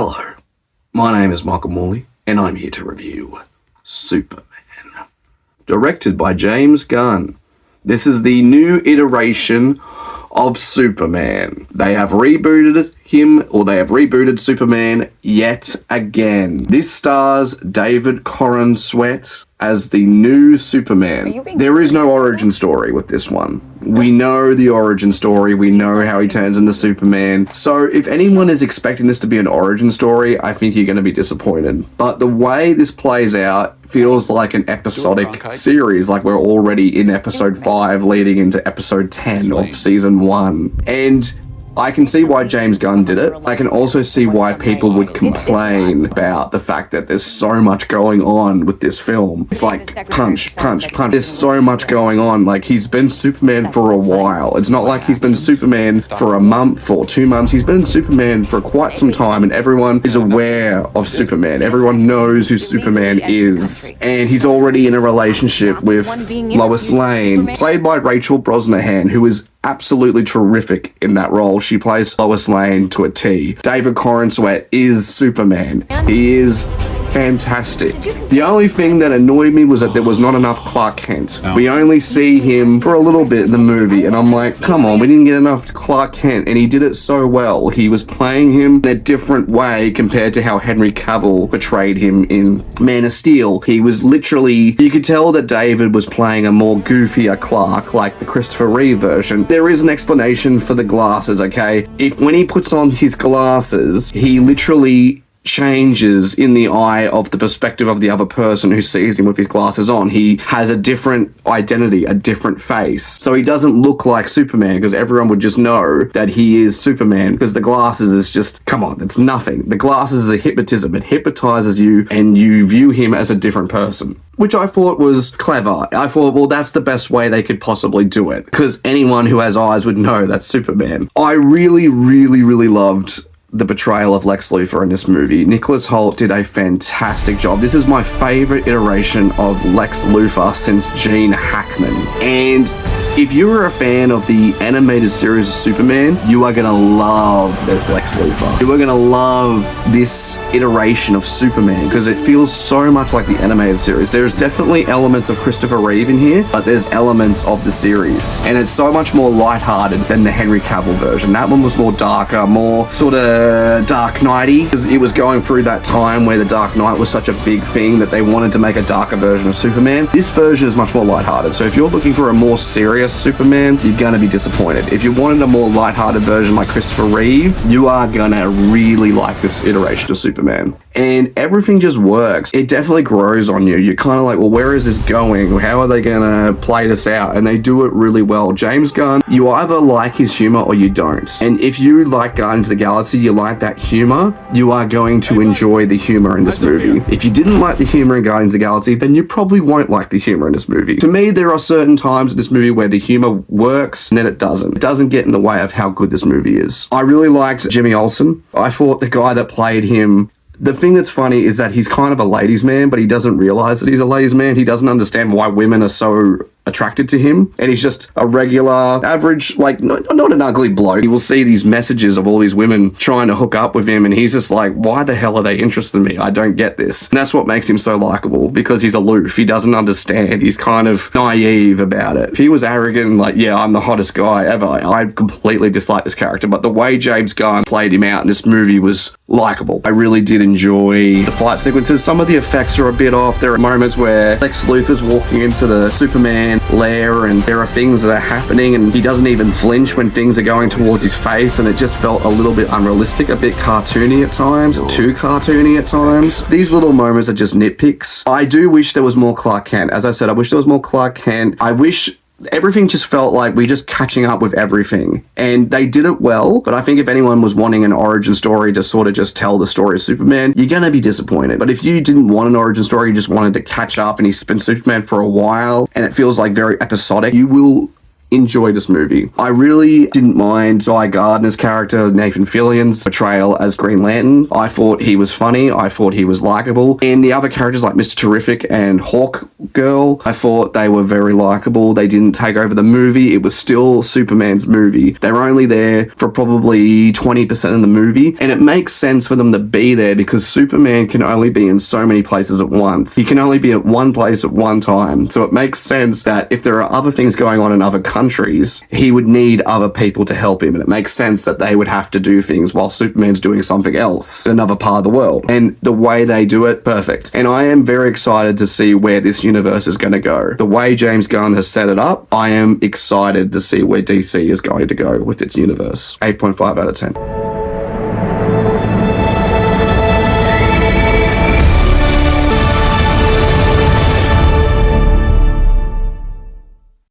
Hello, my name is Michael Morley, and I'm here to review Superman. Directed by James Gunn. This is the new iteration of Superman. They have rebooted him, or they have rebooted Superman yet again. This stars David Corenswet as the new Superman. There is no origin story with this one. We know the origin story. We know how he turns into Superman. So if anyone is expecting this to be an origin story, I think you're going to be disappointed. But the way this plays out feels like an episodic series, like we're already in episode 5 leading into episode 10 of season 1. And I can see why James Gunn did it. I can also see why people would complain about the fact that there's so much going on with this film. It's like punch, punch, punch. There's so much going on. Like, he's been Superman for a while. It's not like he's been Superman for a month or 2 months. He's been Superman for quite some time, and everyone is aware of Superman. Everyone knows who Superman is. And he's already in a relationship with Lois Lane, played by Rachel Brosnahan, who is absolutely terrific in that role. She plays Lois Lane to a T. David Corenswet is Superman. He is fantastic. The only thing that annoyed me was that there was not enough Clark Kent. We only see him for a little bit in the movie, and I'm like, come on, we didn't get enough Clark Kent, and he did it so well. He was playing him in a different way compared to how Henry Cavill portrayed him in Man of Steel. He was literally, you could tell that David was playing a more goofier Clark, like the Christopher Reeve version. There is an explanation for the glasses, okay? When he puts on his glasses, he literally changes in the eye of the perspective of the other person who sees him with his glasses on. He has a different identity, a different face. So he doesn't look like Superman, because everyone would just know that he is Superman, because the glasses is just, come on, it's nothing. The glasses is a hypnotism. It hypnotizes you and you view him as a different person, which I thought was clever. I thought, well, that's the best way they could possibly do it, because anyone who has eyes would know that's Superman. I really, really, really loved the portrayal of Lex Luthor in this movie. Nicholas Hoult did a fantastic job. This is my favorite iteration of Lex Luthor since Gene Hackman. And if you were a fan of the animated series of Superman, you are gonna love this Lex Luthor. You are gonna love this iteration of Superman, because it feels so much like the animated series. There's definitely elements of Christopher Reeve in here, but there's elements of the series. And it's so much more lighthearted than the Henry Cavill version. That one was more darker, more sort of Dark Knight-y, because it was going through that time where the Dark Knight was such a big thing that they wanted to make a darker version of Superman. This version is much more lighthearted. So if you're looking for a more serious Superman, you're gonna be disappointed. If you wanted a more lighthearted version like Christopher Reeve, you are gonna really like this iteration of Superman. And everything just works. It definitely grows on you. You're kind of like, well, where is this going? How are they gonna play this out? And they do it really well. James Gunn, you either like his humor or you don't. And if you like Guardians of the Galaxy, you like that humor, you are going to enjoy the humor in this movie. If you didn't like the humor in Guardians of the Galaxy, then you probably won't like the humor in this movie. To me, there are certain times in this movie where the humor works and then it doesn't. It doesn't get in the way of how good this movie is. I really liked Jimmy Olsen. I thought the guy that played him, the thing that's funny is that he's kind of a ladies' man, but he doesn't realize that he's a ladies' man. He doesn't understand why women are so attracted to him, and he's just a regular, average, like, not an ugly bloke. He will see these messages of all these women trying to hook up with him, and he's just like, why the hell are they interested in me? I don't get this. And that's what makes him so likable, because he's aloof. He doesn't understand. He's kind of naive about it. If he was arrogant, like, yeah, I'm the hottest guy ever, I completely dislike this character, but the way James Gunn played him out in this movie was likable. I really did enjoy the fight sequences. Some of the effects are a bit off. There are moments where Lex Luthor's walking into the Superman lair and there are things that are happening and he doesn't even flinch when things are going towards his face, and it just felt a little bit unrealistic, a bit cartoony at times, too cartoony at times. These little moments are just nitpicks. I do wish there was more Clark Kent. As I said, I wish there was more Clark Kent. I wish everything just felt like we're just catching up with everything, and they did it well. But I think if anyone was wanting an origin story to sort of just tell the story of Superman, you're gonna be disappointed. But if you didn't want an origin story, you just wanted to catch up, and he's been Superman for a while and it feels like very episodic, you will enjoyed this movie. I really didn't mind Guy Gardner's character, Nathan Fillion's portrayal as Green Lantern. I thought he was funny. I thought he was likable. And the other characters like Mr. Terrific and Hawk Girl, I thought they were very likable. They didn't take over the movie. It was still Superman's movie. They were only there for probably 20% of the movie. And it makes sense for them to be there because Superman can only be in so many places at once. He can only be at one place at one time. So it makes sense that if there are other things going on in other countries, he would need other people to help him. And it makes sense that they would have to do things while Superman's doing something else in another part of the world. And the way they do it, perfect. And I am very excited to see where this universe is going to go. The way James Gunn has set it up, I am excited to see where DC is going to go with its universe. 8.5 out of 10.